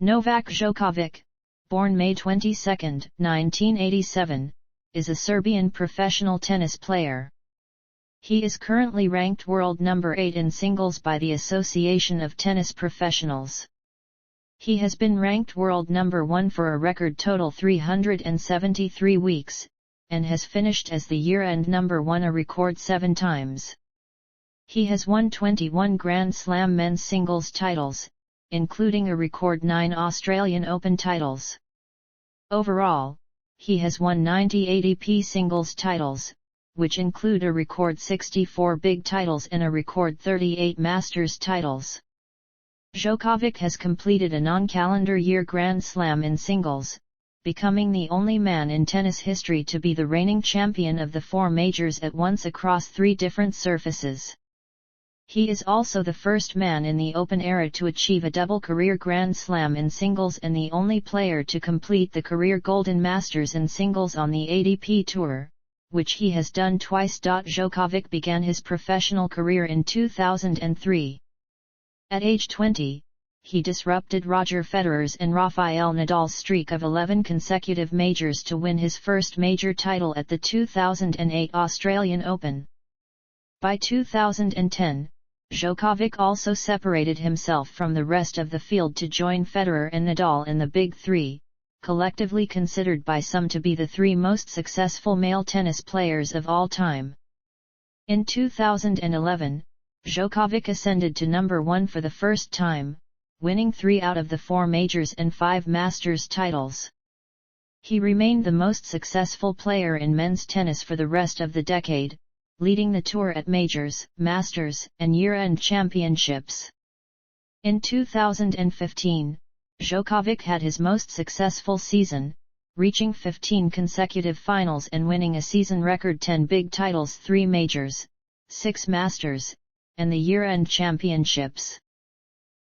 Novak Djokovic, born May 22, 1987, is a Serbian professional tennis player. He is currently ranked world number 8 in singles by the Association of Tennis Professionals. He has been ranked world number 1 for a record total 373 weeks, and has finished as the year-end number 1 a record 7 times. He has won 21 Grand Slam men's singles titles, including a record 9 Australian Open titles. Overall, he has won 90 ATP singles titles, which include a record 64 big titles and a record 38 Masters titles. Djokovic has completed a non-calendar year Grand Slam in singles, becoming the only man in tennis history to be the reigning champion of the 4 majors at once across 3 different surfaces. He is also the first man in the Open era to achieve a double career Grand Slam in singles and the only player to complete the career Golden Masters in singles on the ATP Tour, which he has done twice. Djokovic began his professional career in 2003. At age 20, he disrupted Roger Federer's and Rafael Nadal's streak of 11 consecutive majors to win his first major title at the 2008 Australian Open. By 2010, Djokovic also separated himself from the rest of the field to join Federer and Nadal in the Big Three, collectively considered by some to be the 3 most successful male tennis players of all time. In 2011, Djokovic ascended to number 1 for the first time, winning 3 out of the 4 majors and 5 Masters titles. He remained the most successful player in men's tennis for the rest of the decade, leading the tour at majors, Masters, and year-end championships. In 2015, Djokovic had his most successful season, reaching 15 consecutive finals and winning a season record 10 big titles, 3 majors, 6 Masters, and the year-end championships.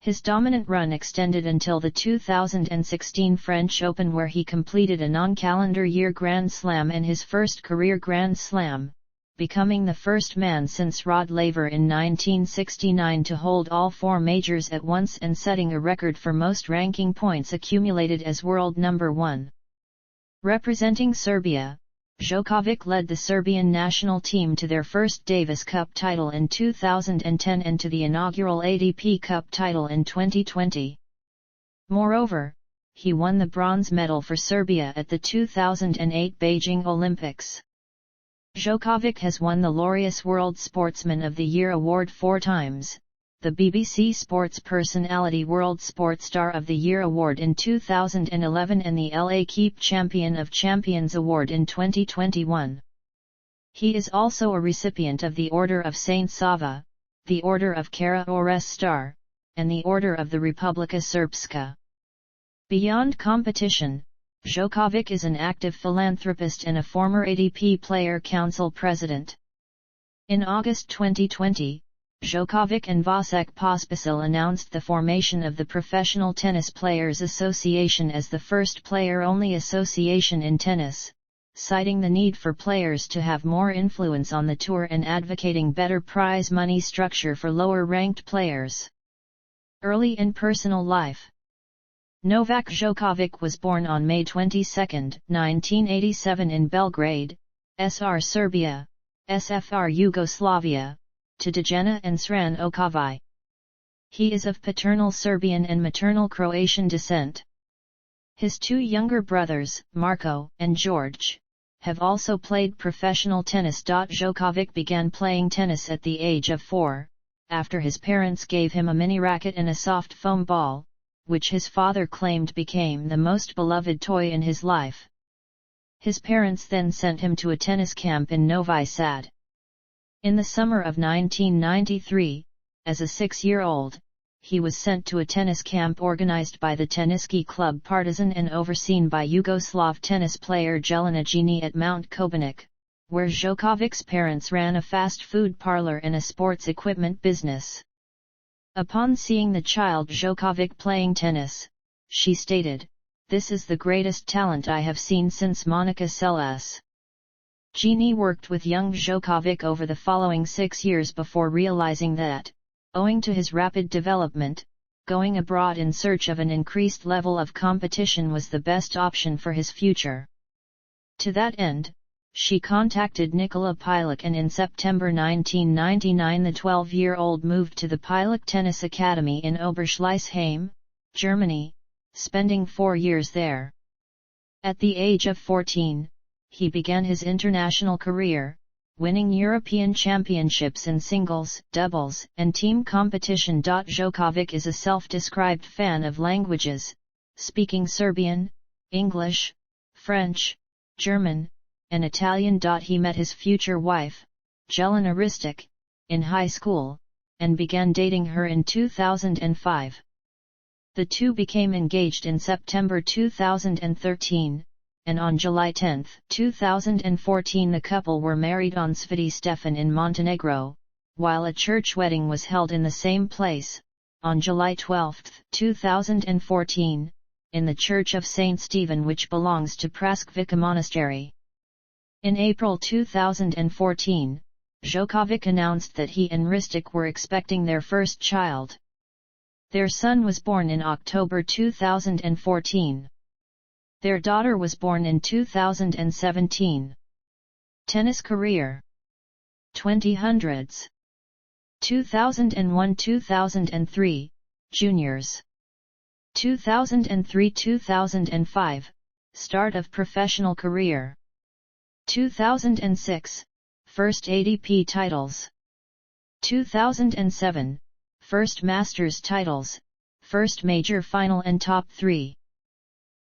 His dominant run extended until the 2016 French Open, where he completed a non-calendar year Grand Slam and his first career Grand Slam, becoming the first man since Rod Laver in 1969 to hold all 4 majors at once and setting a record for most ranking points accumulated as world number 1. Representing Serbia, Djokovic led the Serbian national team to their first Davis Cup title in 2010 and to the inaugural ATP Cup title in 2020. Moreover, he won the bronze medal for Serbia at the 2008 Beijing Olympics. Djokovic has won the Laureus World Sportsman of the Year award 4 times, the BBC Sports Personality World Sports Star of the Year award in 2011 and the LA Keep Champion of Champions award in 2021. He is also a recipient of the Order of Saint Sava, the Order of Kara Ores Star, and the Order of the Republika Srpska. Beyond competition, Djokovic is an active philanthropist and a former ATP Player Council president. In August 2020, Djokovic and Vasek Pospisil announced the formation of the Professional Tennis Players Association as the first player-only association in tennis, citing the need for players to have more influence on the tour and advocating better prize money structure for lower-ranked players. Early in personal life. Novak Djokovic was born on May 22, 1987 in Belgrade, SR Serbia, SFR Yugoslavia, to Dijana and Sran Okavaj. He is of paternal Serbian and maternal Croatian descent. His 2 younger brothers, Marko and George, have also played professional tennis. Djokovic began playing tennis at the age of 4, after his parents gave him a mini racket and a soft foam ball, which his father claimed became the most beloved toy in his life. His parents then sent him to a tennis camp in Novi Sad. In the summer of 1993, as a 6-year-old, he was sent to a tennis camp organized by the Teniski Club Partizan and overseen by Yugoslav tennis player Jelena Gini at Mount Kobanik, where Djokovic's parents ran a fast food parlor and a sports equipment business. Upon seeing the child Djokovic playing tennis, she stated, "This is the greatest talent I have seen since Monica Seles." Gini worked with young Djokovic over the following 6 years before realizing that, owing to his rapid development, going abroad in search of an increased level of competition was the best option for his future. To that end, she contacted Nikola Pilak, and in September 1999 the 12-year-old moved to the Pilak Tennis Academy in Oberschleißheim, Germany, spending 4 years there. At the age of 14, he began his international career, winning European championships in singles, doubles, and team competition. Djokovic is a self-described fan of languages, speaking Serbian, English, French, German, and Italian. He met his future wife, Jelena Ristic, in high school, and began dating her in 2005. The two became engaged in September 2013, and on July 10, 2014 the couple were married on Sveti Stefan in Montenegro, while a church wedding was held in the same place, on July 12, 2014, in the Church of St. Stephen, which belongs to Praskvica Monastery. In April 2014, Djokovic announced that he and Ristic were expecting their first child. Their son was born in October 2014. Their daughter was born in 2017. Tennis career: 2000s, 2001-2003, juniors, 2003-2005, start of professional career, 2006, first ATP titles, 2007, first Masters titles, first major final and top 3.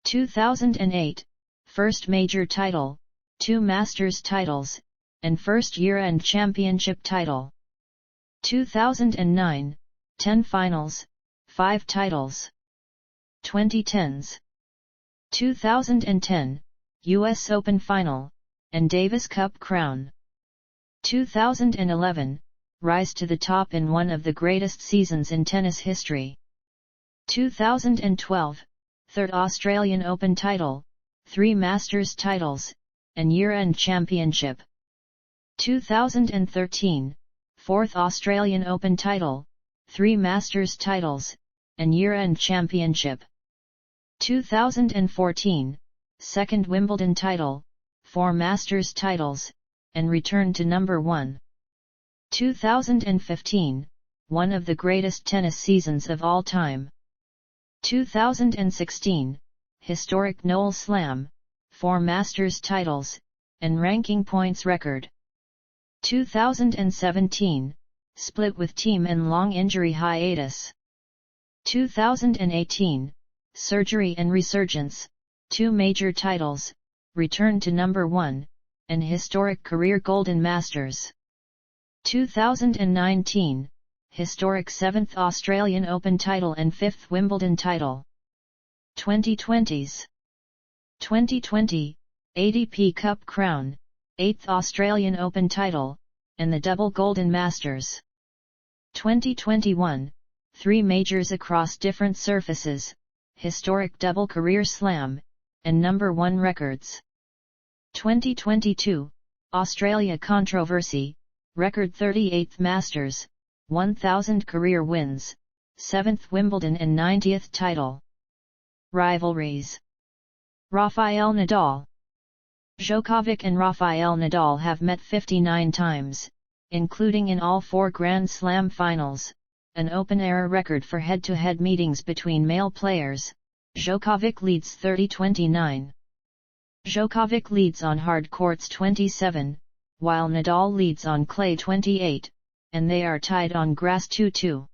2008, first major title, 2 Masters titles, and first year-end championship title. 2009, 10 finals, 5 titles. 2010s. 2010, US Open Final, and Davis Cup crown. 2011, rise to the top in one of the greatest seasons in tennis history. 2012, third Australian Open title, 3 Masters titles, and year-end championship. 2013, fourth Australian Open title, 3 Masters titles, and year-end championship. 2014, second Wimbledon title, 4 Masters titles, and return to number 1. 2015, one of the greatest tennis seasons of all time. 2016, historic Noel Slam, 4 Masters titles, and ranking points record. 2017, split with team and long injury hiatus. 2018, surgery and resurgence, 2 major titles, return to number 1, and historic career Golden Masters. 2019, historic 7th Australian Open title and 5th Wimbledon title. 2020s. 2020, ATP Cup crown, 8th Australian Open title, and the double Golden Masters. 2021, 3 majors across different surfaces, historic double career slam, and number 1 records. 2022, Australia controversy, record 38th Masters, 1000 career wins, 7th Wimbledon and 90th title. Rivalries. Rafael Nadal. Djokovic and Rafael Nadal have met 59 times, including in all 4 Grand Slam finals, an open-era record for head-to-head meetings between male players. Djokovic leads 30-29. Djokovic leads on hard courts 27, while Nadal leads on clay 28, and they are tied on grass 2-2.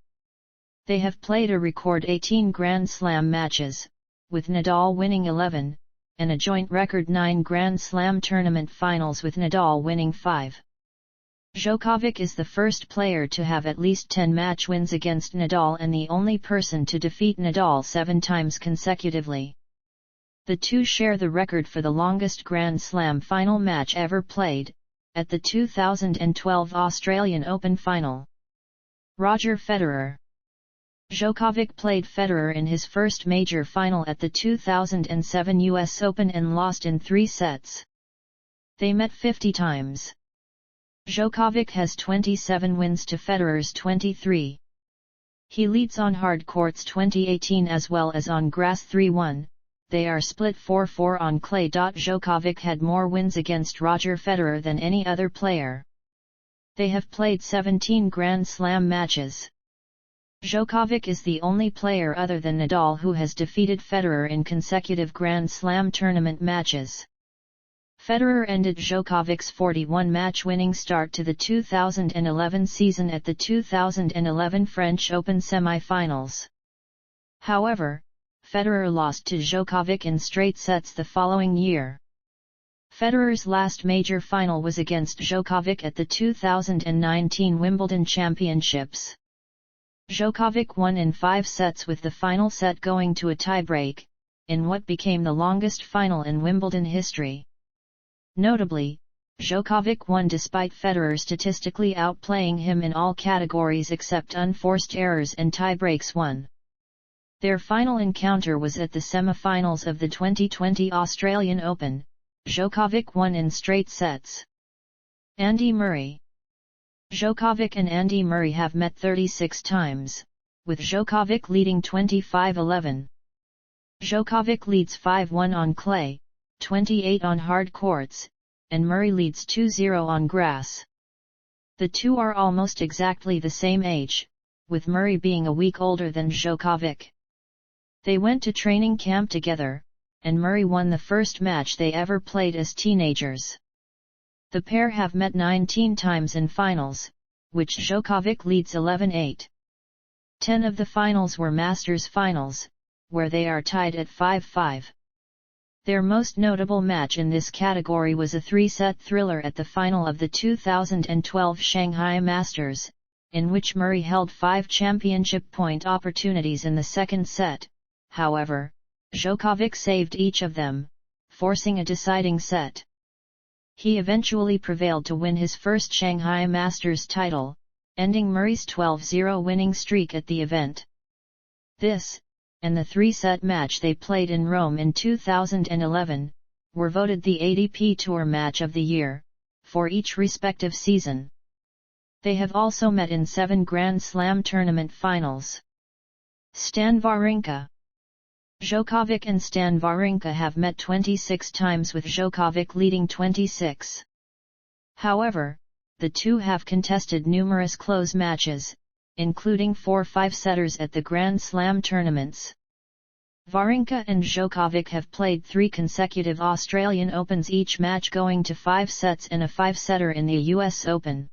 They have played a record 18 Grand Slam matches, with Nadal winning 11, and a joint record 9 Grand Slam tournament finals with Nadal winning 5. Djokovic is the first player to have at least 10 match wins against Nadal and the only person to defeat Nadal 7 times consecutively. The two share the record for the longest Grand Slam final match ever played, at the 2012 Australian Open final. Roger Federer. Djokovic played Federer in his first major final at the 2007 US Open and lost in 3 sets. They met 50 times. Djokovic has 27 wins to Federer's 23. He leads on hard courts 2018 as well as on grass 3-1, they are split 4-4 on clay. Djokovic had more wins against Roger Federer than any other player. They have played 17 Grand Slam matches. Djokovic is the only player other than Nadal who has defeated Federer in consecutive Grand Slam tournament matches. Federer ended Djokovic's 41-match winning start to the 2011 season at the 2011 French Open semi-finals. However, Federer lost to Djokovic in straight sets the following year. Federer's last major final was against Djokovic at the 2019 Wimbledon Championships. Djokovic won in 5 sets with the final set going to a tiebreak, in what became the longest final in Wimbledon history. Notably, Djokovic won despite Federer statistically outplaying him in all categories except unforced errors and tiebreaks won. Their final encounter was at the semi-finals of the 2020 Australian Open. Djokovic won in straight sets. Andy Murray. Djokovic and Andy Murray have met 36 times, with Djokovic leading 25-11. Djokovic leads 5-1 on clay, 28 on hard courts, and Murray leads 2-0 on grass. The two are almost exactly the same age, with Murray being a week older than Djokovic. They went to training camp together, and Murray won the first match they ever played as teenagers. The pair have met 19 times in finals, which Djokovic leads 11-8. 10 of the finals were Masters finals, where they are tied at 5-5. Their most notable match in this category was a 3-set thriller at the final of the 2012 Shanghai Masters, in which Murray held 5 championship point opportunities in the second set. However, Djokovic saved each of them, forcing a deciding set. He eventually prevailed to win his first Shanghai Masters title, ending Murray's 12-0 winning streak at the event. This, and the 3-set match they played in Rome in 2011, were voted the ATP Tour Match of the Year, for each respective season. They have also met in 7 Grand Slam tournament finals. Stan Wawrinka. Djokovic and Stan Wawrinka have met 26 times with Djokovic leading 26. However, the two have contested numerous close matches, including 4 5-setters at the Grand Slam tournaments. Wawrinka and Djokovic have played 3 consecutive Australian Opens, each match going to 5 sets and a 5-setter in the US Open.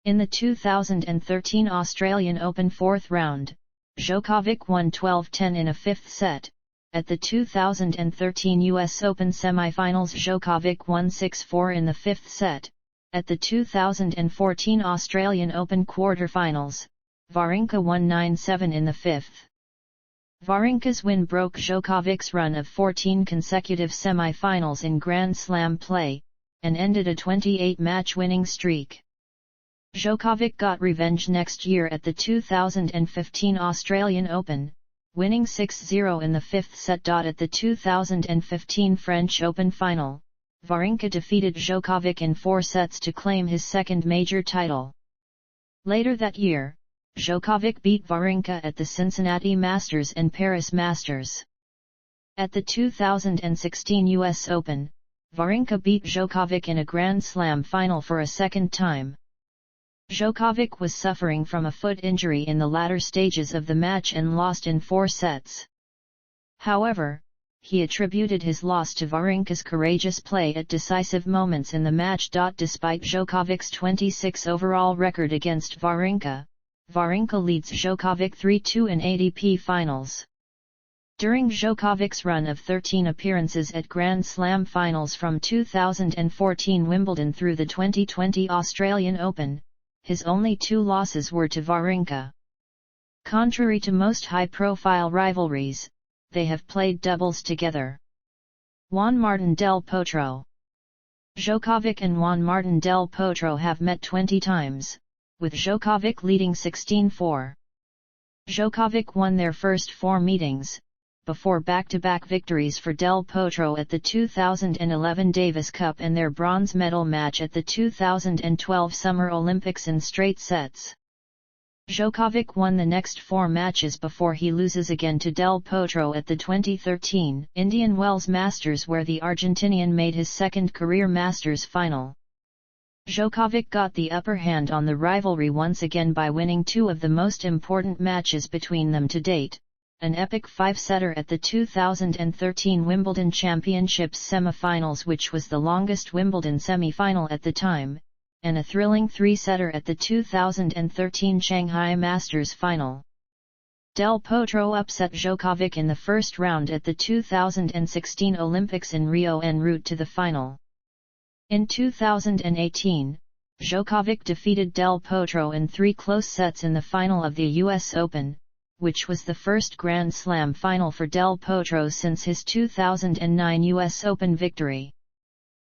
In the 2013 Australian Open 4th round, Djokovic won 12-10 in a 5th set. At the 2013 US Open semi-finals, Djokovic won 6-4 in the 5th set. At the 2014 Australian Open quarter-finals, Wawrinka won 9-7 in the 5th. Wawrinka's win broke Djokovic's run of 14 consecutive semi-finals in Grand Slam play, and ended a 28-match winning streak. Djokovic got revenge next year at the 2015 Australian Open, winning 6-0 in the 5th set. At the 2015 French Open final, Wawrinka defeated Djokovic in 4 sets to claim his second major title. Later that year, Djokovic beat Wawrinka at the Cincinnati Masters and Paris Masters. At the 2016 US Open, Wawrinka beat Djokovic in a Grand Slam final for a second time. Djokovic was suffering from a foot injury in the latter stages of the match and lost in 4 sets. However, he attributed his loss to Wawrinka's courageous play at decisive moments in the match. Despite Djokovic's 26 overall record against Wawrinka, Wawrinka leads Djokovic 3-2 in ATP finals. During Djokovic's run of 13 appearances at Grand Slam finals from 2014 Wimbledon through the 2020 Australian Open, his only 2 losses were to Wawrinka. Contrary to most high-profile rivalries, they have played doubles together. Juan Martín del Potro. Djokovic and Juan Martín del Potro have met 20 times, with Djokovic leading 16-4. Djokovic won their first 4 meetings, before back-to-back victories for Del Potro at the 2011 Davis Cup and their bronze medal match at the 2012 Summer Olympics in straight sets. Djokovic won the next 4 matches before he loses again to Del Potro at the 2013 Indian Wells Masters, where the Argentinian made his second career Masters final. Djokovic got the upper hand on the rivalry once again by winning 2 of the most important matches between them to date, an epic 5-setter at the 2013 Wimbledon Championships semi-finals, which was the longest Wimbledon semi-final at the time, and a thrilling 3-setter at the 2013 Shanghai Masters final. Del Potro upset Djokovic in the first round at the 2016 Olympics in Rio en route to the final. In 2018, Djokovic defeated Del Potro in 3 close sets in the final of the US Open, which was the first Grand Slam final for Del Potro since his 2009 US Open victory.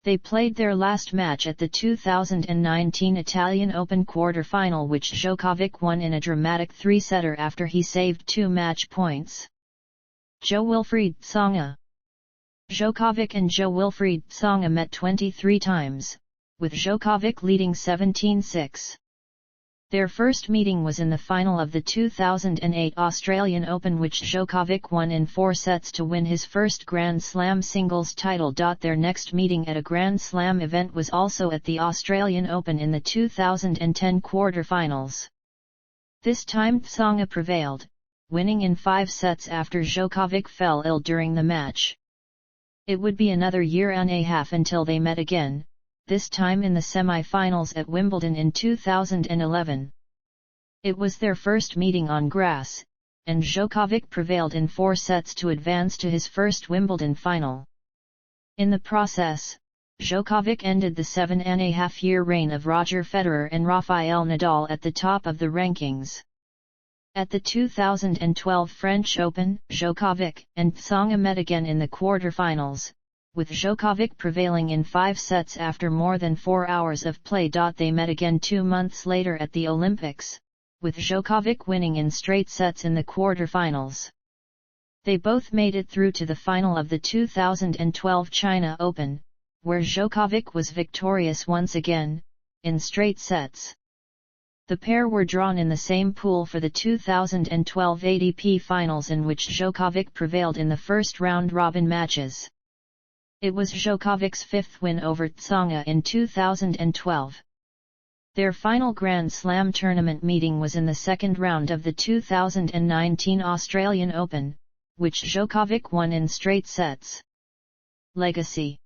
They played their last match at the 2019 Italian Open quarter-final, which Djokovic won in a dramatic 3-setter after he saved 2 match points. Jo-Wilfried Tsonga. Djokovic and Jo-Wilfried Tsonga met 23 times, with Djokovic leading 17-6. Their first meeting was in the final of the 2008 Australian Open, which Djokovic won in 4 sets to win his first Grand Slam singles title. Their next meeting at a Grand Slam event was also at the Australian Open in the 2010 quarter-finals. This time Tsonga prevailed, winning in 5 sets after Djokovic fell ill during the match. It would be another year and a half until they met again, this time in the semi-finals at Wimbledon in 2011. It was their first meeting on grass, and Djokovic prevailed in 4 sets to advance to his first Wimbledon final. In the process, Djokovic ended the 7.5-year reign of Roger Federer and Rafael Nadal at the top of the rankings. At the 2012 French Open, Djokovic and Tsonga met again in the quarter-finals, with Djokovic prevailing in 5 sets after more than 4 hours of play. They met again 2 months later at the Olympics, with Djokovic winning in straight sets in the quarter-finals. They both made it through to the final of the 2012 China Open, where Djokovic was victorious once again, in straight sets. The pair were drawn in the same pool for the 2012 ATP Finals, in which Djokovic prevailed in the first round-robin matches. It was Djokovic's 5th win over Tsonga in 2012. Their final Grand Slam tournament meeting was in the second round of the 2019 Australian Open, which Djokovic won in straight sets. Legacy.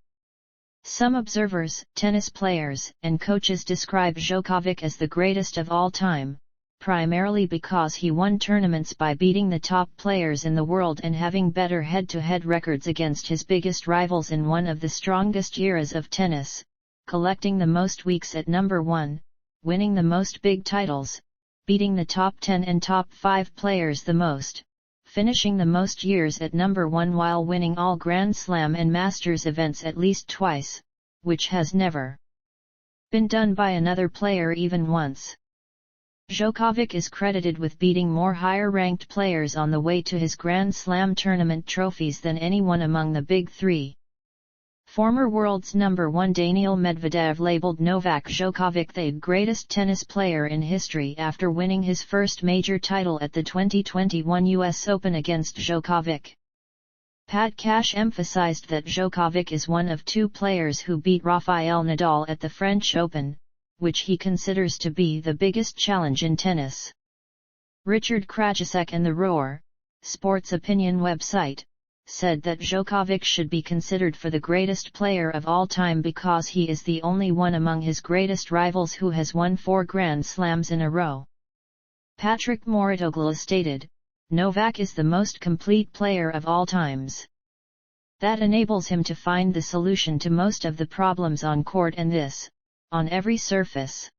Some observers, tennis players, and coaches describe Djokovic as the greatest of all time, primarily because he won tournaments by beating the top players in the world and having better head-to-head records against his biggest rivals in one of the strongest eras of tennis, collecting the most weeks at number 1, winning the most big titles, beating the top 10 and top 5 players the most, finishing the most years at number 1 while winning all Grand Slam and Masters events at least twice, which has never been done by another player even once. Djokovic is credited with beating more higher-ranked players on the way to his Grand Slam tournament trophies than anyone among the big 3. Former world's number 1 Daniil Medvedev labeled Novak Djokovic the greatest tennis player in history after winning his first major title at the 2021 US Open against Djokovic. Pat Cash emphasized that Djokovic is one of 2 players who beat Rafael Nadal at the French Open, which he considers to be the biggest challenge in tennis. Richard Krajicek and the Roar, sports opinion website, said that Djokovic should be considered for the greatest player of all time because he is the only one among his greatest rivals who has won 4 Grand Slams in a row. Patrick Mouratoglou stated, "Novak is the most complete player of all times. That enables him to find the solution to most of the problems on court and this, on every surface.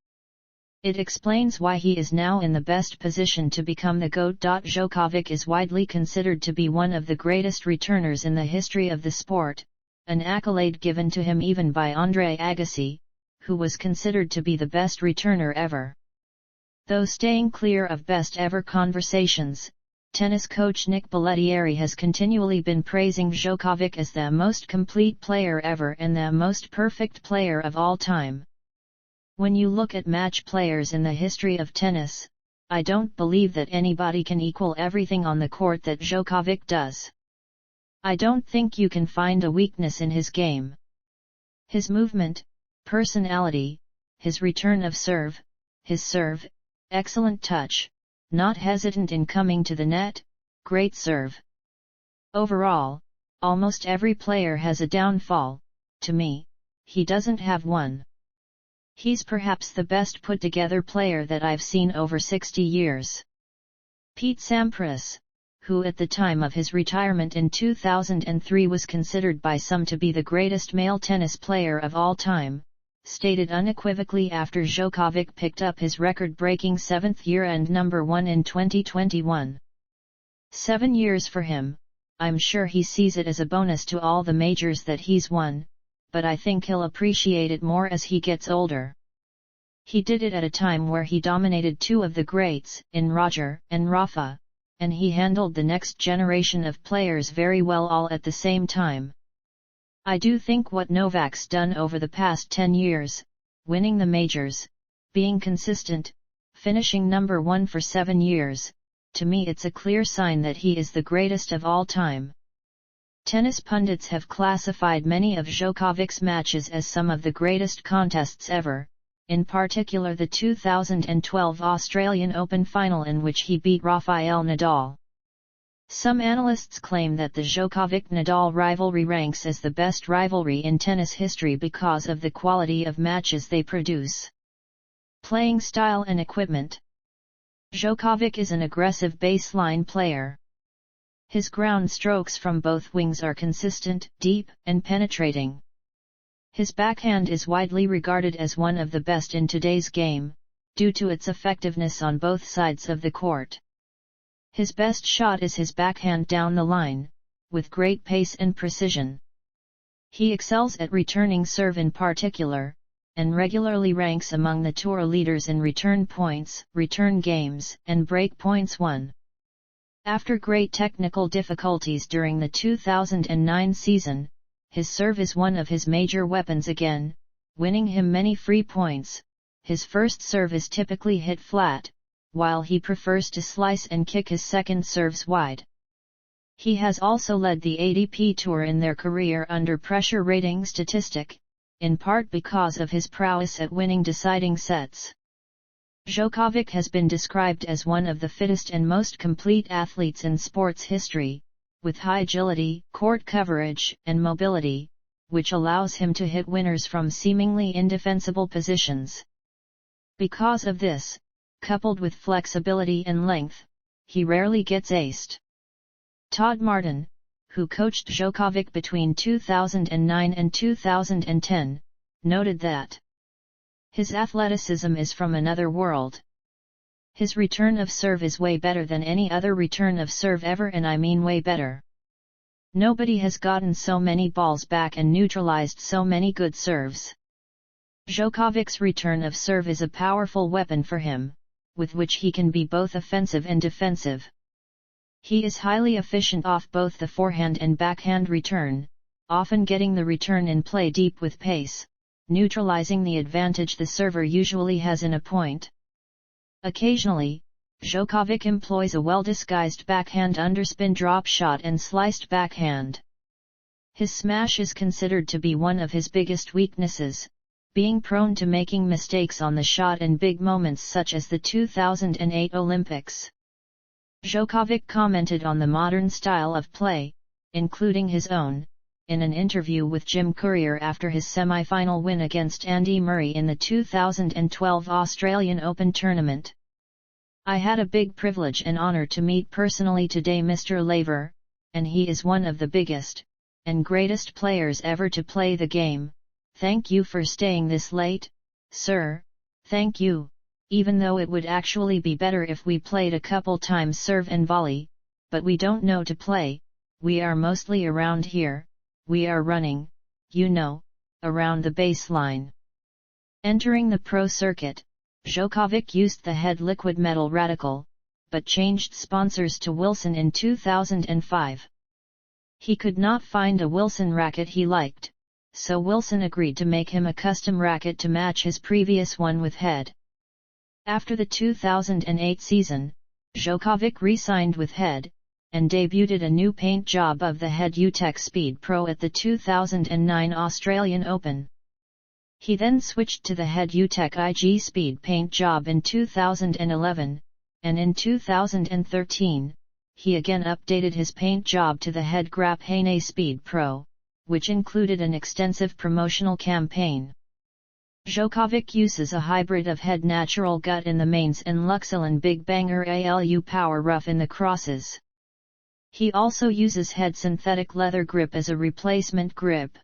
It explains why he is now in the best position to become the GOAT." Djokovic is widely considered to be one of the greatest returners in the history of the sport, an accolade given to him even by Andre Agassi, who was considered to be the best returner ever. Though staying clear of best-ever conversations, tennis coach Nick Bollettieri has continually been praising Djokovic as the most complete player ever and the most perfect player of all time. When you look at match players in the history of tennis, I don't believe that anybody can equal everything on the court that Djokovic does. I don't think you can find a weakness in his game. His movement, personality, his return of serve, excellent touch, not hesitant in coming to the net, great serve. Overall, almost every player has a downfall. To me, he doesn't have one. He's perhaps the best put-together player that I've seen over 60 years. Pete Sampras, who at the time of his retirement in 2003 was considered by some to be the greatest male tennis player of all time, stated unequivocally after Djokovic picked up his record-breaking 7th year and number 1 in 2021. 7 years for him. I'm sure he sees it as a bonus to all the majors that he's won, but I think he'll appreciate it more as he gets older. He did it at a time where he dominated two of the greats, in Roger and Rafa, and he handled the next generation of players very well all at the same time. I do think what Novak's done over the past 10 years, winning the majors, being consistent, finishing number 1 for 7 years, to me it's a clear sign that he is the greatest of all time. Tennis pundits have classified many of Djokovic's matches as some of the greatest contests ever, in particular the 2012 Australian Open final in which he beat Rafael Nadal. Some analysts claim that the Djokovic-Nadal rivalry ranks as the best rivalry in tennis history because of the quality of matches they produce. Playing style and equipment. Djokovic is an aggressive baseline player. His ground strokes from both wings are consistent, deep, and penetrating. His backhand is widely regarded as one of the best in today's game, due to its effectiveness on both sides of the court. His best shot is his backhand down the line, with great pace and precision. He excels at returning serve in particular, and regularly ranks among the tour leaders in return points, return games, and break points won. After great technical difficulties during the 2009 season, his serve is one of his major weapons again, winning him many free points. His first serve is typically hit flat, while he prefers to slice and kick his second serves wide. He has also led the ATP Tour in their career under pressure rating statistic, in part because of his prowess at winning deciding sets. Djokovic has been described as one of the fittest and most complete athletes in sports history, with high agility, court coverage, and mobility, which allows him to hit winners from seemingly indefensible positions. Because of this, coupled with flexibility and length, he rarely gets aced. Todd Martin, who coached Djokovic between 2009 and 2010, noted that his athleticism is from another world. His return of serve is way better than any other return of serve ever, and I mean way better. Nobody has gotten so many balls back and neutralized so many good serves. Djokovic's return of serve is a powerful weapon for him, with which he can be both offensive and defensive. He is highly efficient off both the forehand and backhand return, often getting the return in play deep with pace, neutralizing the advantage the server usually has in a point. Occasionally, Djokovic employs a well-disguised backhand underspin drop shot and sliced backhand. His smash is considered to be one of his biggest weaknesses, being prone to making mistakes on the shot in big moments such as the 2008 Olympics. Djokovic commented on the modern style of play, including his own, in an interview with Jim Courier after his semi-final win against Andy Murray in the 2012 Australian Open tournament. I had a big privilege and honor to meet personally today Mr. Laver, and he is one of the biggest and greatest players ever to play the game. Thank you for staying this late, sir. Thank you. Even though it would actually be better if we played a couple times serve and volley, but we don't know to play. We are mostly around here. We are running, around the baseline. Entering the pro circuit, Djokovic used the head liquid metal Radical, but changed sponsors to Wilson in 2005. He could not find a Wilson racket he liked, so Wilson agreed to make him a custom racket to match his previous one with head. After the 2008 season, Djokovic re-signed with Head, and debuted a new paint job of the Head UTEC Speed Pro at the 2009 Australian Open. He then switched to the Head UTEC IG Speed paint job in 2011, and in 2013, he again updated his paint job to the Head Graphene Speed Pro, which included an extensive promotional campaign. Djokovic uses a hybrid of Head Natural Gut in the mains and Luxilin Big Banger ALU Power Rough in the crosses. He also uses Head Synthetic Leather Grip as a replacement grip.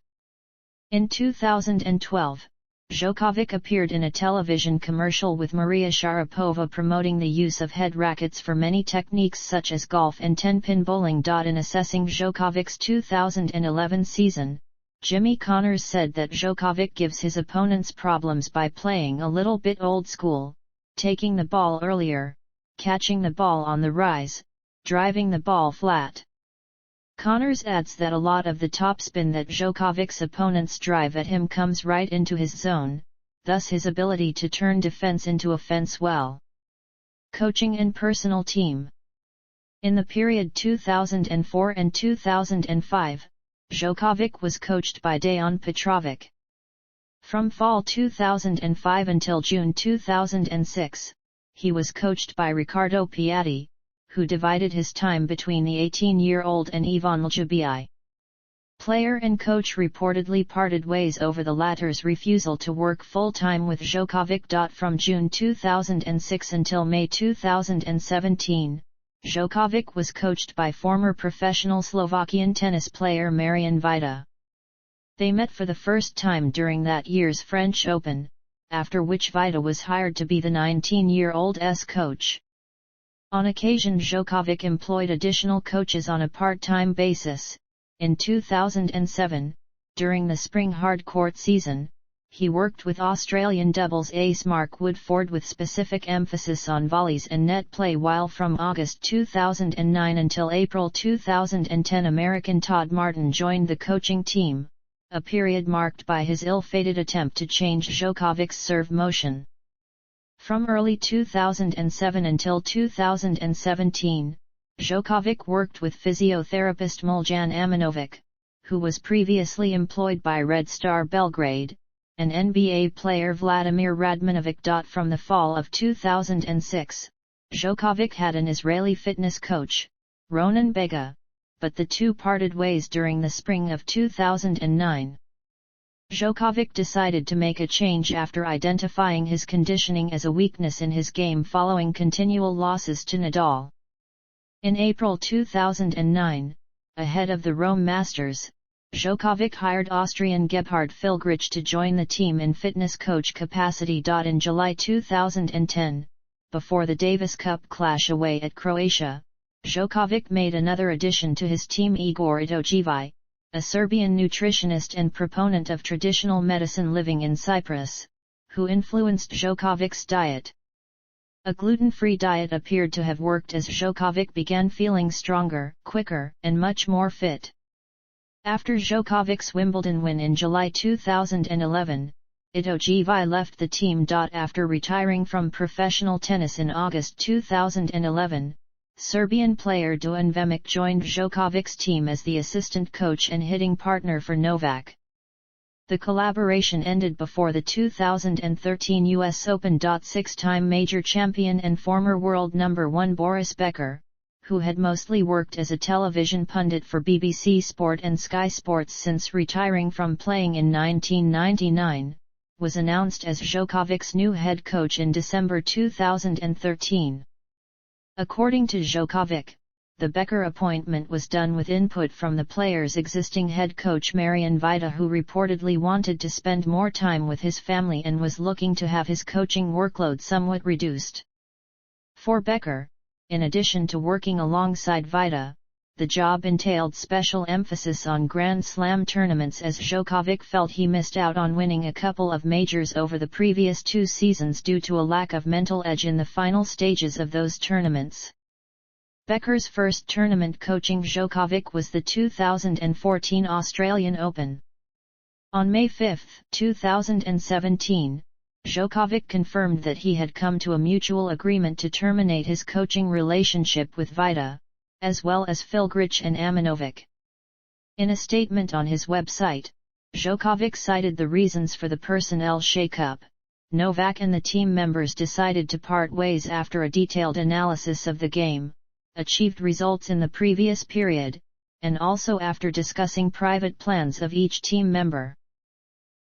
In 2012, Djokovic appeared in a television commercial with Maria Sharapova promoting the use of Head rackets for many techniques such as golf and 10-pin bowling. In assessing Djokovic's 2011 season, Jimmy Connors said that Djokovic gives his opponents problems by playing a little bit old school, taking the ball earlier, catching the ball on the rise, driving the ball flat. Connors adds that a lot of the topspin that Djokovic's opponents drive at him comes right into his zone, thus his ability to turn defense into offense well. Coaching and personal team. In the period 2004 and 2005, Djokovic was coached by Dejan Petrovic. From fall 2005 until June 2006, he was coached by Riccardo Piatti, who divided his time between the 18-year-old and Ivan Ljubic. Player and coach reportedly parted ways over the latter's refusal to work full-time with Djokovic. From June 2006 until May 2017, Djokovic was coached by former professional Slovakian tennis player Marian Vita. They met for the first time during that year's French Open, after which Vita was hired to be the 19-year-old's coach. On occasion Djokovic employed additional coaches on a part-time basis. In 2007, during the spring hardcourt season, he worked with Australian doubles ace Mark Woodford with specific emphasis on volleys and net play, while from August 2009 until April 2010 American Todd Martin joined the coaching team, a period marked by his ill-fated attempt to change Djokovic's serve motion. From early 2007 until 2017, Djokovic worked with physiotherapist Miljan Amanovic, who was previously employed by Red Star Belgrade, and NBA player Vladimir Radmanovic. From the fall of 2006, Djokovic had an Israeli fitness coach, Ronan Bega, but the two parted ways during the spring of 2009. Djokovic decided to make a change after identifying his conditioning as a weakness in his game following continual losses to Nadal. In April 2009, ahead of the Rome Masters, Djokovic hired Austrian Gebhard Filgrich to join the team in fitness coach capacity. In July 2010, before the Davis Cup clash away at Croatia, Djokovic made another addition to his team, Igor Itojevic, a Serbian nutritionist and proponent of traditional medicine living in Cyprus, who influenced Djokovic's diet. A gluten-free diet appeared to have worked as Djokovic began feeling stronger, quicker, and much more fit. After Djokovic's Wimbledon win in July 2011, Itojevic left the team. After retiring from professional tennis in August 2011, Serbian player Dusan Vemic joined Djokovic's team as the assistant coach and hitting partner for Novak. The collaboration ended before the 2013 US Open. Six-time major champion and former world number 1 Boris Becker, who had mostly worked as a television pundit for BBC Sport and Sky Sports since retiring from playing in 1999, was announced as Djokovic's new head coach in December 2013. According to Djokovic, the Becker appointment was done with input from the player's existing head coach Marian Vita, who reportedly wanted to spend more time with his family and was looking to have his coaching workload somewhat reduced. For Becker, in addition to working alongside Vita, the job entailed special emphasis on Grand Slam tournaments, as Djokovic felt he missed out on winning a couple of majors over the previous 2 seasons due to a lack of mental edge in the final stages of those tournaments. Becker's first tournament coaching Djokovic was the 2014 Australian Open. On May 5, 2017, Djokovic confirmed that he had come to a mutual agreement to terminate his coaching relationship with Vida, as well as Filgrich and Amanovic. In a statement on his website, Djokovic cited the reasons for the personnel shakeup. Novak and the team members decided to part ways after a detailed analysis of the game, achieved results in the previous period, and also after discussing private plans of each team member.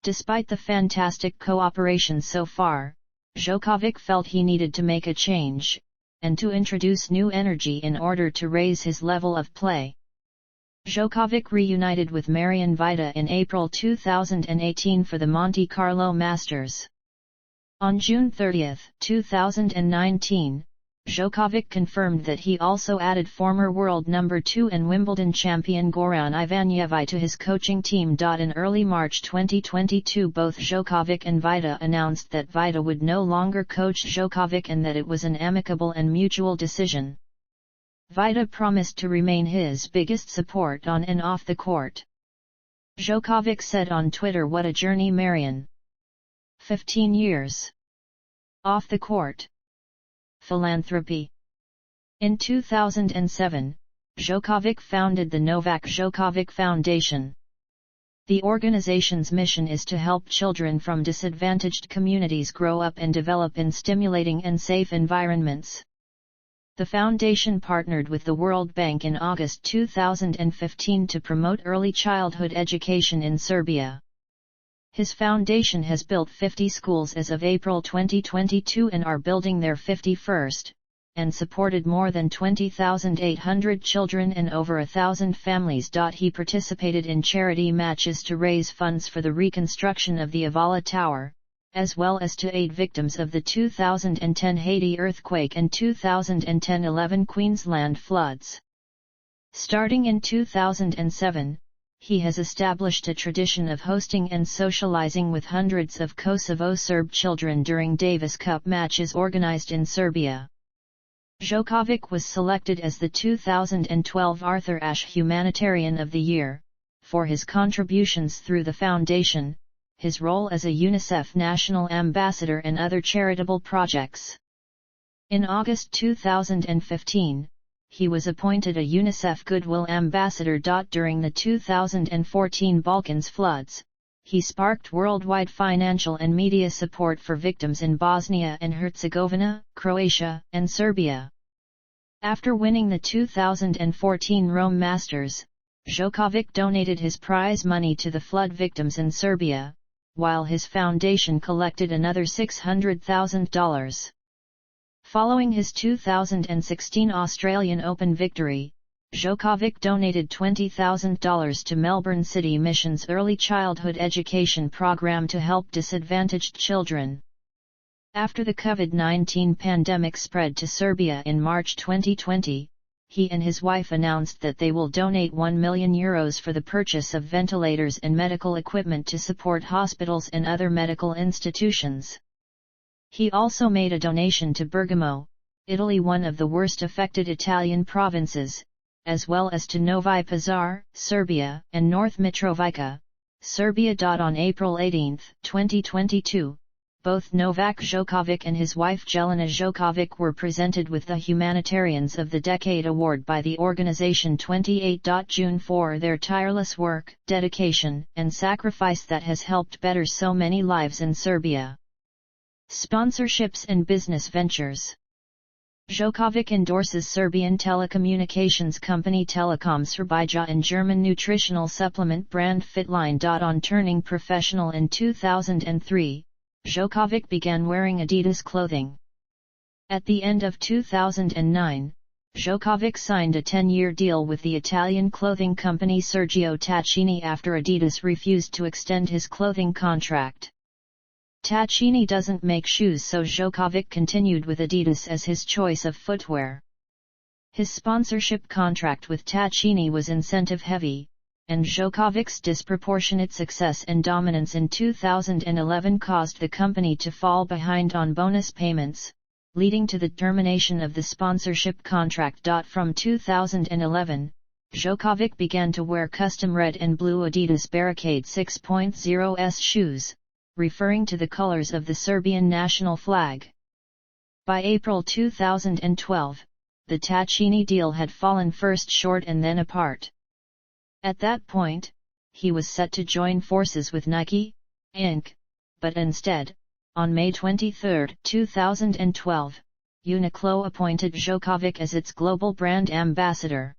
Despite the fantastic cooperation so far, Djokovic felt he needed to make a change, and to introduce new energy in order to raise his level of play. Djokovic reunited with Marian Vida in April 2018 for the Monte Carlo Masters. On June 30, 2019, Djokovic confirmed that he also added former world number 2 and Wimbledon champion Goran Ivanisevic to his coaching team. In early March 2022, both Djokovic and Vida announced that Vida would no longer coach Djokovic and that it was an amicable and mutual decision. Vida promised to remain his biggest support on and off the court. Djokovic said on Twitter, "What a journey, Marian. 15 years. Off the court. Philanthropy." In 2007, Djokovic founded the Novak Djokovic Foundation. The organization's mission is to help children from disadvantaged communities grow up and develop in stimulating and safe environments. The foundation partnered with the World Bank in August 2015 to promote early childhood education in Serbia. His foundation has built 50 schools as of April 2022 and are building their 51st, and supported more than 20,800 children and over 1,000 families. He participated in charity matches to raise funds for the reconstruction of the Avala Tower, as well as to aid victims of the 2010 Haiti earthquake and 2011 Queensland floods. Starting in 2007, he has established a tradition of hosting and socializing with hundreds of Kosovo Serb children during Davis Cup matches organized in Serbia. Djokovic was selected as the 2012 Arthur Ashe Humanitarian of the Year, for his contributions through the foundation, his role as a UNICEF National Ambassador and other charitable projects. In August 2015, he was appointed a UNICEF Goodwill Ambassador. During the 2014 Balkans floods, he sparked worldwide financial and media support for victims in Bosnia and Herzegovina, Croatia, and Serbia. After winning the 2014 Rome Masters, Djokovic donated his prize money to the flood victims in Serbia, while his foundation collected another $600,000. Following his 2016 Australian Open victory, Djokovic donated $20,000 to Melbourne City Mission's early childhood education program to help disadvantaged children. After the COVID-19 pandemic spread to Serbia in March 2020, he and his wife announced that they will donate €1 million for the purchase of ventilators and medical equipment to support hospitals and other medical institutions. He also made a donation to Bergamo, Italy, one of the worst affected Italian provinces, as well as to Novi Pazar, Serbia, and North Mitrovica, Serbia. On April 18, 2022, both Novak Djokovic and his wife Jelena Djokovic were presented with the Humanitarians of the Decade Award by the organization 28. June for their tireless work, dedication, and sacrifice that has helped better so many lives in Serbia. Sponsorships and business ventures. Djokovic endorses Serbian telecommunications company Telekom Srbija and German nutritional supplement brand Fitline. On turning professional in 2003, Djokovic began wearing Adidas clothing. At the end of 2009, Djokovic signed a 10-year deal with the Italian clothing company Sergio Tacchini after Adidas refused to extend his clothing contract. Tacchini doesn't make shoes, so Djokovic continued with Adidas as his choice of footwear. His sponsorship contract with Tacchini was incentive-heavy, and Djokovic's disproportionate success and dominance in 2011 caused the company to fall behind on bonus payments, leading to the termination of the sponsorship contract. From 2011, Djokovic began to wear custom red and blue Adidas Barricade 6.0's shoes, referring to the colors of the Serbian national flag. By April 2012, the Tacchini deal had fallen first short and then apart. At that point, he was set to join forces with Nike, Inc., but instead, on May 23, 2012, Uniqlo appointed Djokovic as its global brand ambassador.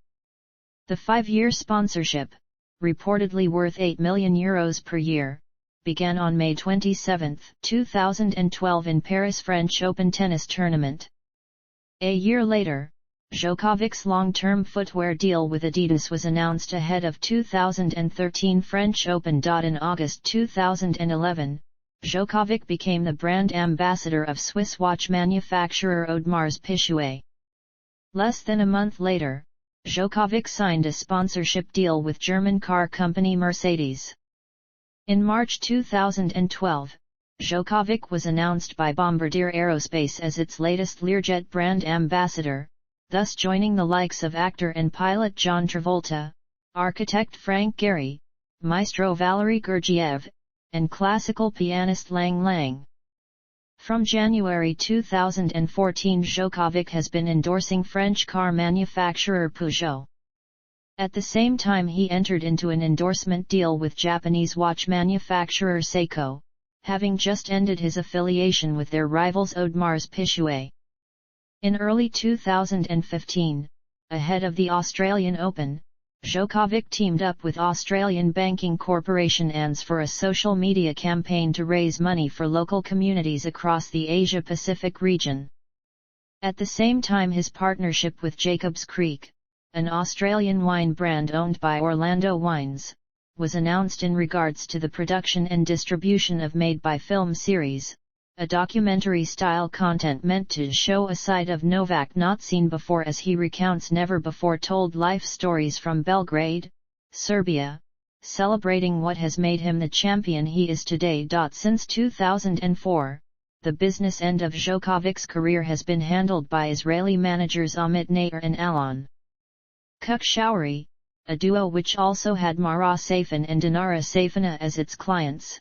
The 5-year sponsorship, reportedly worth €8 million per year, began on May 27, 2012 in Paris French Open tennis tournament. A year later, Djokovic's long-term footwear deal with Adidas was announced ahead of 2013 French Open. In August 2011, Djokovic became the brand ambassador of Swiss watch manufacturer Audemars Piguet. Less than a month later, Djokovic signed a sponsorship deal with German car company Mercedes. In March 2012, Djokovic was announced by Bombardier Aerospace as its latest Learjet brand ambassador, thus joining the likes of actor and pilot John Travolta, architect Frank Gehry, maestro Valery Gergiev, and classical pianist Lang Lang. From January 2014, Djokovic has been endorsing French car manufacturer Peugeot. At the same time, he entered into an endorsement deal with Japanese watch manufacturer Seiko, having just ended his affiliation with their rivals Audemars Piguet. In early 2015, ahead of the Australian Open, Djokovic teamed up with Australian banking corporation ANZ for a social media campaign to raise money for local communities across the Asia-Pacific region. At the same time, his partnership with Jacobs Creek, an Australian wine brand owned by Orlando Wines, was announced in regards to the production and distribution of Made by Film series, a documentary-style content meant to show a side of Novak not seen before as he recounts never-before-told life stories from Belgrade, Serbia, celebrating what has made him the champion he is today. Since 2004, the business end of Djokovic's career has been handled by Israeli managers Amit Nair and Alon Kukshauri, a duo which also had Mara Safin and Dinara Safina as its clients.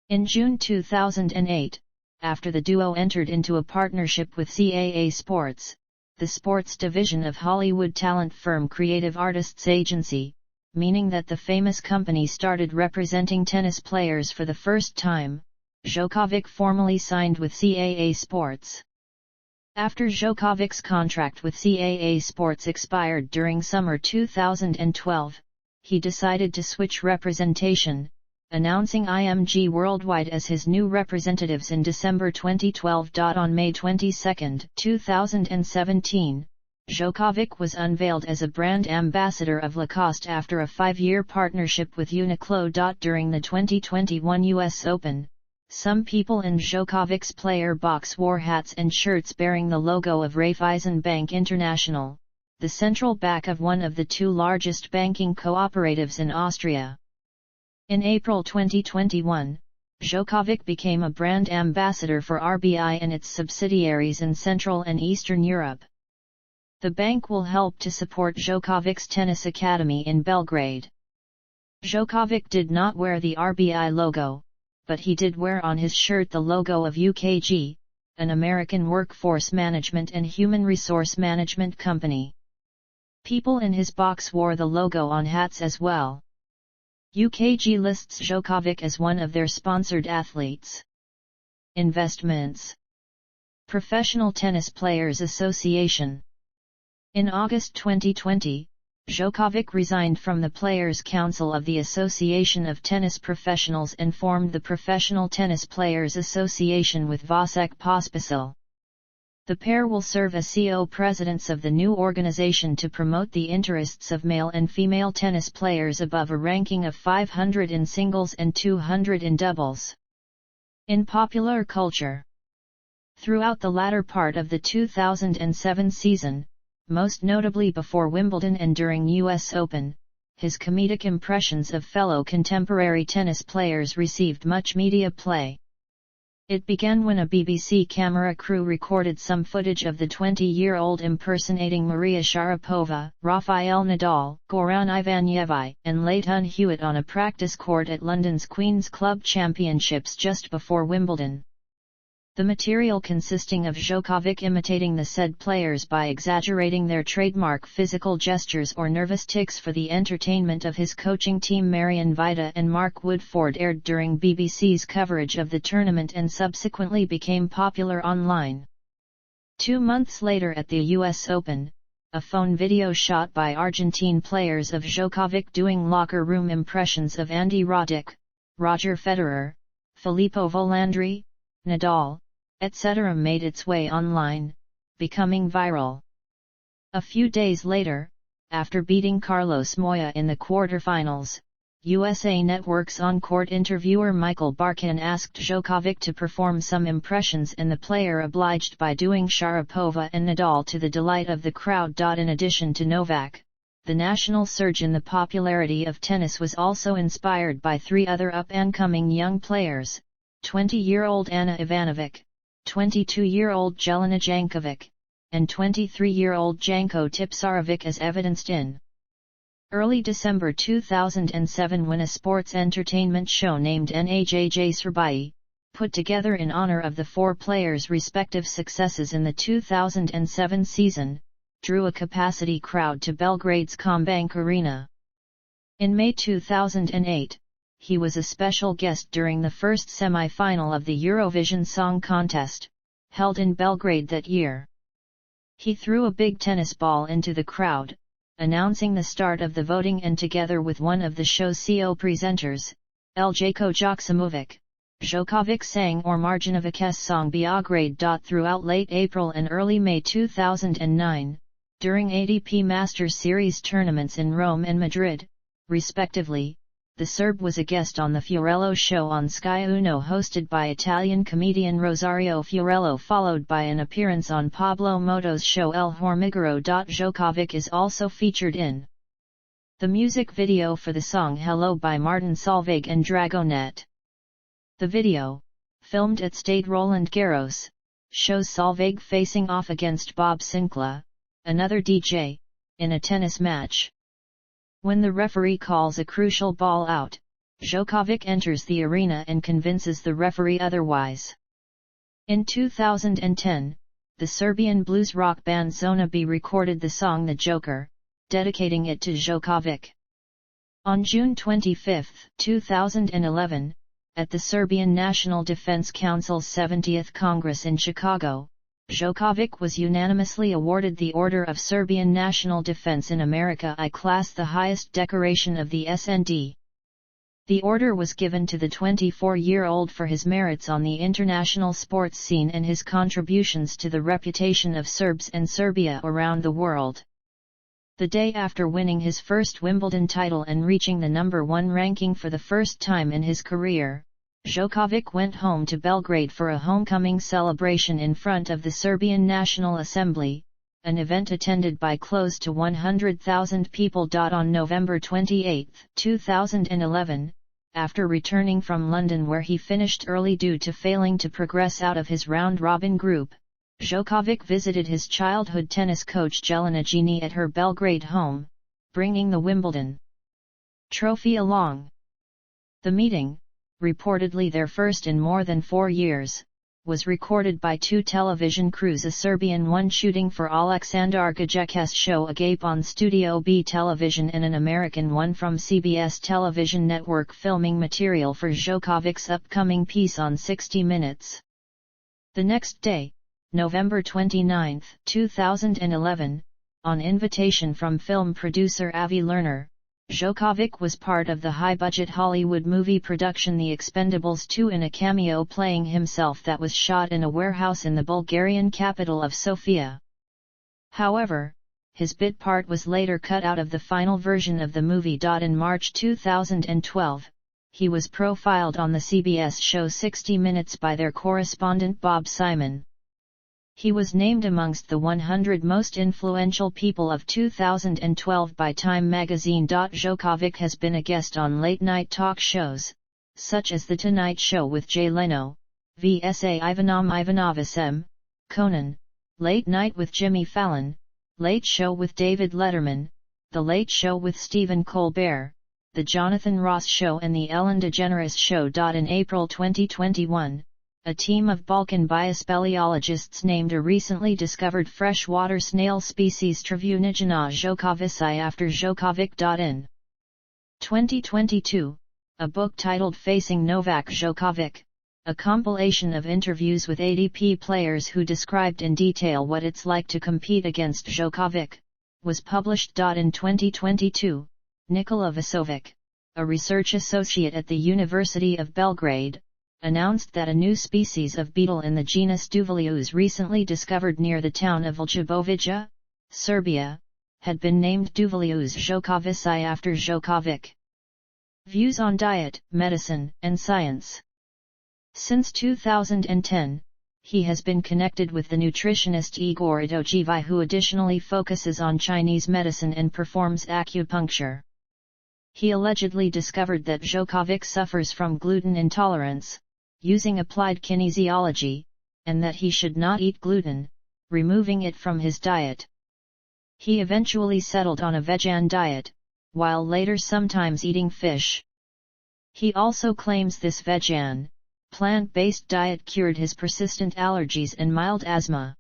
In June 2008, after the duo entered into a partnership with CAA Sports, the sports division of Hollywood talent firm Creative Artists Agency, meaning that the famous company started representing tennis players for the first time, Djokovic formally signed with CAA Sports. After Djokovic's contract with CAA Sports expired during summer 2012, he decided to switch representation, announcing IMG Worldwide as his new representatives in December 2012. On May 22, 2017, Djokovic was unveiled as a brand ambassador of Lacoste after a 5-year partnership with Uniqlo. During the 2021 US Open, some people in Djokovic's player box wore hats and shirts bearing the logo of Raiffeisen Bank International, the central bank of one of the 2 largest banking cooperatives in Austria. In April 2021, Djokovic became a brand ambassador for RBI and its subsidiaries in Central and Eastern Europe. The bank will help to support Djokovic's tennis academy in Belgrade. Djokovic did not wear the RBI logo, but he did wear on his shirt the logo of UKG, an American workforce management and human resource management company. People in his box wore the logo on hats as well. UKG lists Djokovic as one of their sponsored athletes. Investments. Professional Tennis Players Association. In August 2020, Djokovic resigned from the Players' Council of the Association of Tennis Professionals and formed the Professional Tennis Players Association with Vasek Pospisil. The pair will serve as co-presidents of the new organization to promote the interests of male and female tennis players above a ranking of 500 in singles and 200 in doubles. In popular culture. Throughout the latter part of the 2007 season, most notably before Wimbledon and during US Open, his comedic impressions of fellow contemporary tennis players received much media play. It began when a BBC camera crew recorded some footage of the 20-year-old impersonating Maria Sharapova, Rafael Nadal, Goran Ivanisevic, and Leighton Hewitt on a practice court at London's Queen's Club Championships just before Wimbledon. The material consisting of Djokovic imitating the said players by exaggerating their trademark physical gestures or nervous tics for the entertainment of his coaching team Marion Vida and Mark Woodford aired during BBC's coverage of the tournament and subsequently became popular online. 2 months later at the US Open, a phone video shot by Argentine players of Djokovic doing locker room impressions of Andy Roddick, Roger Federer, Filippo Volandri, Nadal, etc. made its way online, becoming viral. A few days later, after beating Carlos Moya in the quarterfinals, USA Network's on-court interviewer Michael Barkin asked Djokovic to perform some impressions and the player obliged by doing Sharapova and Nadal to the delight of the crowd. In addition to Novak, the national surge in the popularity of tennis was also inspired by 3 other up-and-coming young players, 20-year-old Ana Ivanovic, 22-year-old Jelena Jankovic, and 23-year-old Janko Tipsarevic, as evidenced in early December 2007 when a sports entertainment show named Najj Srbiji, put together in honor of the 4 players' respective successes in the 2007 season, drew a capacity crowd to Belgrade's Combank Arena. In May 2008, he was a special guest during the first semi-final of the Eurovision Song Contest, held in Belgrade that year. He threw a big tennis ball into the crowd, announcing the start of the voting, and together with one of the show's presenters, Eljko Joksimovic, Djokovic sang Marjanovic's song Beograde. Throughout late April and early May 2009, during ATP Masters Series tournaments in Rome and Madrid, respectively, the Serb was a guest on the Fiorello show on Sky Uno hosted by Italian comedian Rosario Fiorello, followed by an appearance on Pablo Moto's show El Hormiguero. Djokovic is also featured in the music video for the song Hello by Martin Solveig and Dragonet. The video, filmed at Stade Roland Garros, shows Solveig facing off against Bob Sinclair, another DJ, in a tennis match. When the referee calls a crucial ball out, Djokovic enters the arena and convinces the referee otherwise. In 2010, the Serbian blues rock band Zona B recorded the song The Joker, dedicating it to Djokovic. On June 25, 2011, at the Serbian National Defense Council's 70th Congress in Chicago, Djokovic was unanimously awarded the Order of Serbian National Defense in America I class, the highest decoration of the SND. The order was given to the 24-year-old for his merits on the international sports scene and his contributions to the reputation of Serbs and Serbia around the world. The day after winning his first Wimbledon title and reaching the number 1 ranking for the first time in his career, Djokovic went home to Belgrade for a homecoming celebration in front of the Serbian National Assembly, an event attended by close to 100,000 people. On November 28, 2011, after returning from London where he finished early due to failing to progress out of his round-robin group, Djokovic visited his childhood tennis coach Jelena Jankovic at her Belgrade home, bringing the Wimbledon trophy along. The meeting, reportedly their first in more than 4 years, was recorded by 2 television crews, a Serbian one shooting for Aleksandar Gajek's show Agape on Studio B television and an American one from CBS television network filming material for Djokovic's upcoming piece on 60 Minutes. The next day, November 29, 2011, on invitation from film producer Avi Lerner, Djokovic was part of the high-budget Hollywood movie production The Expendables 2 in a cameo playing himself that was shot in a warehouse in the Bulgarian capital of Sofia. However, his bit part was later cut out of the final version of the movie. In March 2012, he was profiled on the CBS show 60 Minutes by their correspondent Bob Simon. He was named amongst the 100 most influential people of 2012 by Time magazine. Djokovic has been a guest on late-night talk shows, such as The Tonight Show with Jay Leno, VSA Ivanom Ivanovas M., Conan, Late Night with Jimmy Fallon, Late Show with David Letterman, The Late Show with Stephen Colbert, The Jonathan Ross Show and The Ellen DeGeneres Show. In April 2021, a team of Balkan biospeleologists named a recently discovered freshwater snail species Trevunigina djokovici after Djokovic. In 2022, a book titled Facing Novak Djokovic, a compilation of interviews with ATP players who described in detail what it's like to compete against Djokovic, was published. In 2022, Nikola Vasovic, a research associate at the University of Belgrade, announced that a new species of beetle in the genus Duvalius recently discovered near the town of Ljubovica, Serbia, had been named Duvalius djokovici after Djokovic. Views on diet, medicine, and science. Since 2010, he has been connected with the nutritionist Igor Idojivi, who additionally focuses on Chinese medicine and performs acupuncture. He allegedly discovered that Djokovic suffers from gluten intolerance, using applied kinesiology, and that he should not eat gluten, removing it from his diet. He eventually settled on a vegan diet, while later sometimes eating fish. He also claims this vegan, plant-based diet cured his persistent allergies and mild asthma.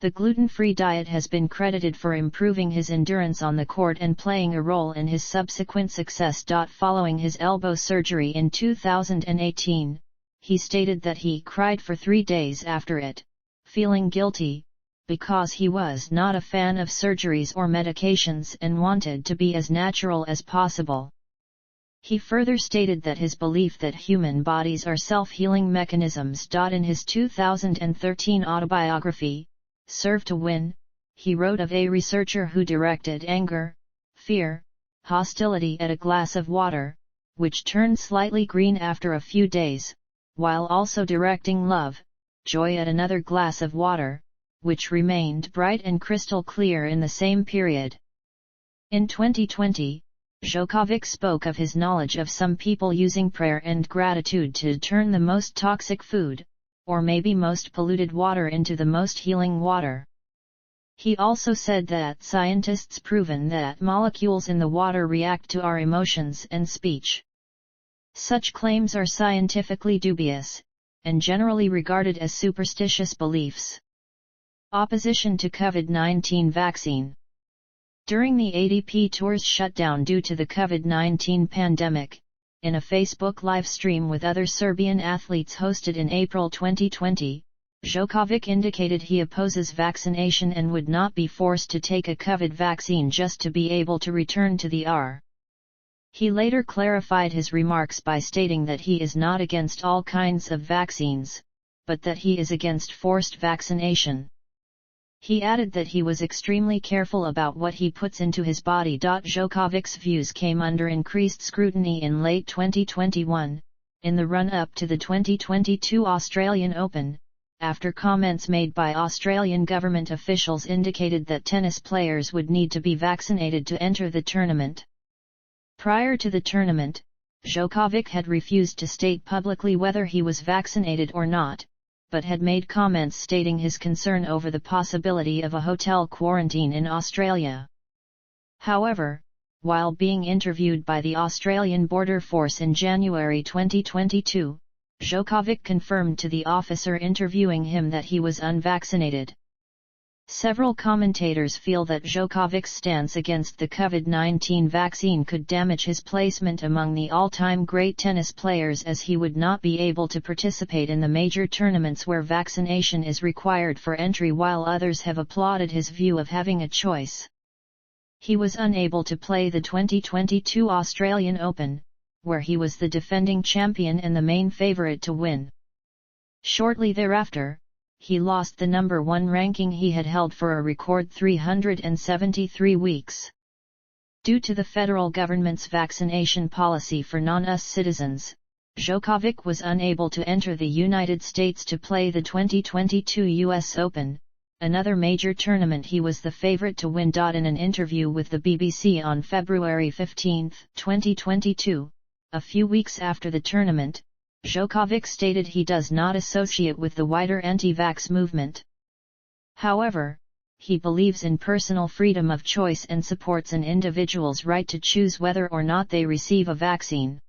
The gluten-free diet has been credited for improving his endurance on the court and playing a role in his subsequent success. Following his elbow surgery in 2018, he stated that he cried for 3 days after it, feeling guilty, because he was not a fan of surgeries or medications and wanted to be as natural as possible. He further stated that his belief that human bodies are self-healing mechanisms. In his 2013 autobiography, Serve to Win, he wrote of a researcher who directed anger, fear, hostility at a glass of water, which turned slightly green after a few days, while also directing love, joy at another glass of water, which remained bright and crystal clear in the same period. In 2020, Djokovic spoke of his knowledge of some people using prayer and gratitude to turn the most toxic food, or maybe most polluted water, into the most healing water. He also said that scientists proven that molecules in the water react to our emotions and speech. Such claims are scientifically dubious, and generally regarded as superstitious beliefs. Opposition to COVID-19 vaccine. During the ATP Tour's shutdown due to the COVID-19 pandemic, in a Facebook live stream with other Serbian athletes hosted in April 2020, Djokovic indicated he opposes vaccination and would not be forced to take a COVID vaccine just to be able to return to the R. He later clarified his remarks by stating that he is not against all kinds of vaccines, but that he is against forced vaccination. He added that he was extremely careful about what he puts into his body. Djokovic's views came under increased scrutiny in late 2021, in the run-up to the 2022 Australian Open, after comments made by Australian government officials indicated that tennis players would need to be vaccinated to enter the tournament. Prior to the tournament, Djokovic had refused to state publicly whether he was vaccinated or not, but had made comments stating his concern over the possibility of a hotel quarantine in Australia. However, while being interviewed by the Australian Border Force in January 2022, Djokovic confirmed to the officer interviewing him that he was unvaccinated. Several commentators feel that Djokovic's stance against the COVID-19 vaccine could damage his placement among the all-time great tennis players, as he would not be able to participate in the major tournaments where vaccination is required for entry, while others have applauded his view of having a choice. He was unable to play the 2022 Australian Open, where he was the defending champion and the main favourite to win. Shortly thereafter, he lost the number 1 ranking he had held for a record 373 weeks. Due to the federal government's vaccination policy for non-US citizens, Djokovic was unable to enter the United States to play the 2022 US Open, another major tournament he was the favorite to win. In an interview with the BBC on February 15, 2022, a few weeks after the tournament, Djokovic stated he does not associate with the wider anti-vax movement. However, he believes in personal freedom of choice and supports an individual's right to choose whether or not they receive a vaccine.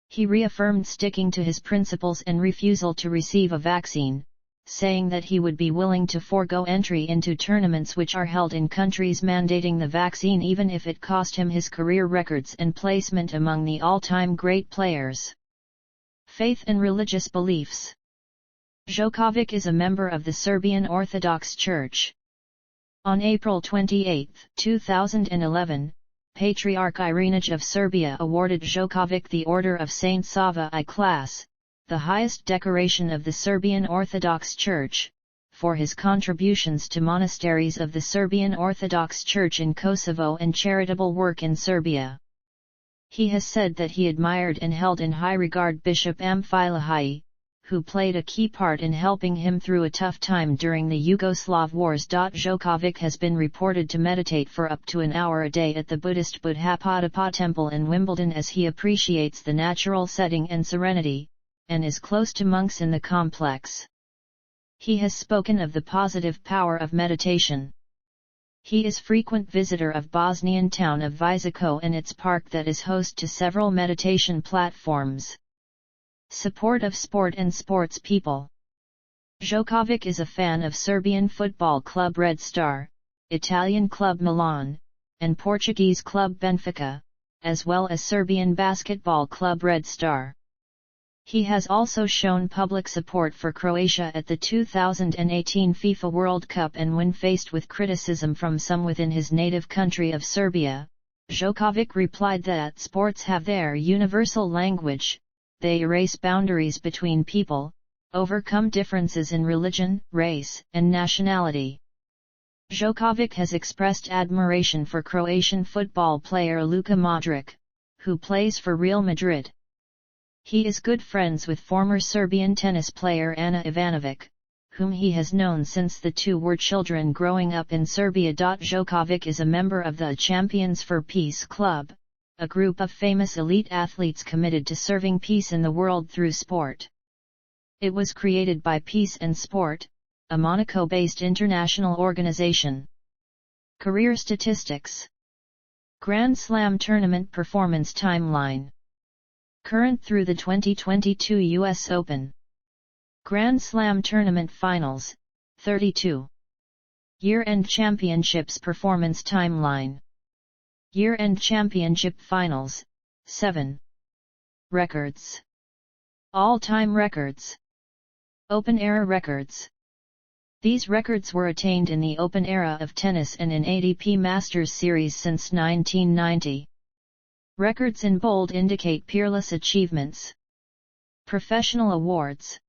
He reaffirmed sticking to his principles and refusal to receive a vaccine, saying that he would be willing to forego entry into tournaments which are held in countries mandating the vaccine even if it cost him his career records and placement among the all-time great players. Faith and religious beliefs. Djokovic is a member of the Serbian Orthodox Church. On April 28, 2011, Patriarch Irenage of Serbia awarded Djokovic the Order of Saint Sava I class, the highest decoration of the Serbian Orthodox Church, for his contributions to monasteries of the Serbian Orthodox Church in Kosovo and charitable work in Serbia. He has said that he admired and held in high regard Bishop Amfilohai, who played a key part in helping him through a tough time during the Yugoslav wars. Djokovic has been reported to meditate for up to an hour a day at the Buddhist Buddhapotapa temple in Wimbledon as he appreciates the natural setting and serenity, and is close to monks in the complex. He has spoken of the positive power of meditation. He is frequent visitor of Bosnian town of Visoko and its park that is host to several meditation platforms. Support of sport and sports people. Djokovic is a fan of Serbian football club Red Star, Italian club Milan, and Portuguese club Benfica, as well as Serbian basketball club Red Star. He has also shown public support for Croatia at the 2018 FIFA World Cup, and when faced with criticism from some within his native country of Serbia, Djokovic replied that sports have their universal language, they erase boundaries between people, overcome differences in religion, race, and nationality. Djokovic has expressed admiration for Croatian football player Luka Modric, who plays for Real Madrid. He is good friends with former Serbian tennis player Ana Ivanovic, whom he has known since the two were children growing up in Serbia. Djokovic is a member of the Champions for Peace Club, a group of famous elite athletes committed to serving peace in the world through sport. It was created by Peace and Sport, a Monaco-based international organization. Career statistics. Grand Slam tournament performance timeline. Current through the 2022 US Open. Grand Slam Tournament Finals, 32. Year-end Championships Performance Timeline. Year-end Championship Finals, 7. Records. All-time records. Open Era records. These records were attained in the Open Era of tennis and in ATP Masters Series since 1990. Records in bold indicate peerless achievements. Professional awards.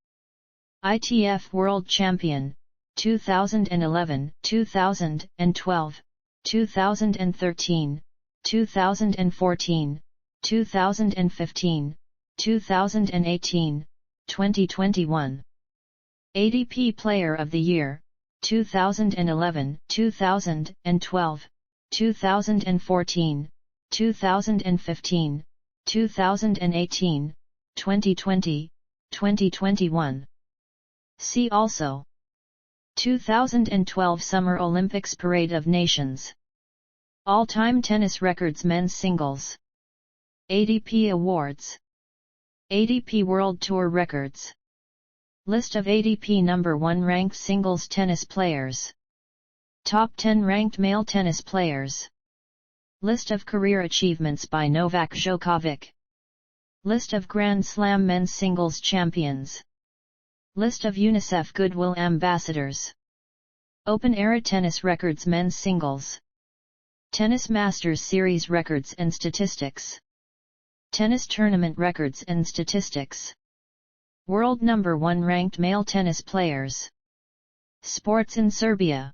ITF World Champion, 2011, 2012, 2013, 2014, 2015, 2018, 2021. ATP Player of the Year, 2011, 2012, 2014, 2015, 2018, 2020, 2021. See also: 2012 Summer Olympics Parade of Nations. All-time tennis records men's singles. ATP Awards. ATP World Tour records. List of ATP number 1 ranked singles tennis players. Top 10 ranked male tennis players. List of career achievements by Novak Djokovic. List of Grand Slam men's singles champions. List of UNICEF Goodwill Ambassadors. Open Era Tennis Records Men's Singles. Tennis Masters Series Records and Statistics. Tennis Tournament Records and Statistics. World number 1 ranked male tennis players. Sports in Serbia.